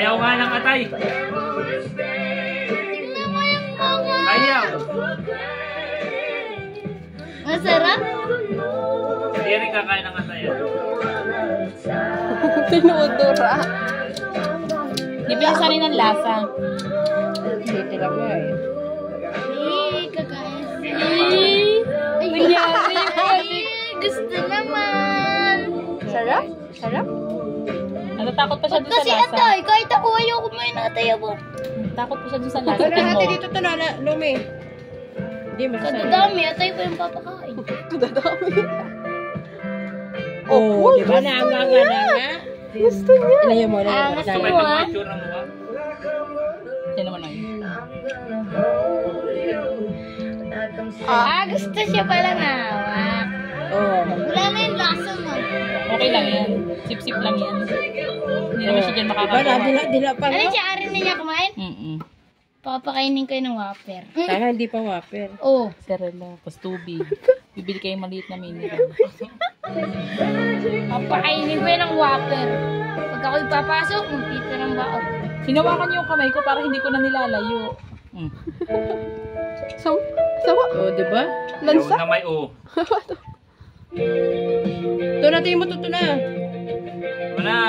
Ayaw nga ng atay. Tingnan mo yung mga. Ayaw. Masarap? Hindi rin kakain ng atay. Tinudura. Di ba sanay ng lasa? Hindi talaga eh. Kakain. Kunyari. Gusto naman. Sarap? Sarap? Natatakot pa siya dun sa Kasi lasa. atay, kahit ako ayaw kumain ng atay ako. Takot pa siya dun sa lasa. Wala Tingnan natin mo. dito ito na, Lumi. Hindi, masarap. Kadadami, atay ko yung papakain. Kadadami. Oh, di ba? Naanga nga. Gusto niya. Ilayo mo, ilayo mo. Angas Sabay mo, ng ah. mature ng mukha. Tingnan naman ay. Gusto siya pala na. Oh. Wala na yung lasa mo. Okay lang yan. Sip-sip lang yan. Hindi naman siya dyan Diba? makakagawa. Dila pa. Ano siya, arin na niya kumain? Papakainin ko ng whopper. Sana hindi pa whopper. Oh. Serena, tapos tubig. Bibili kayo maliit na mini. Papakainin ko ng whopper. Pag ako'y papasok, magtita ng baot. Hinawakan niyo yung kamay ko para hindi ko na nilalayo. Sawa? Oh, diba? Ayaw na may o. Ito natin mo, ito na. Wala.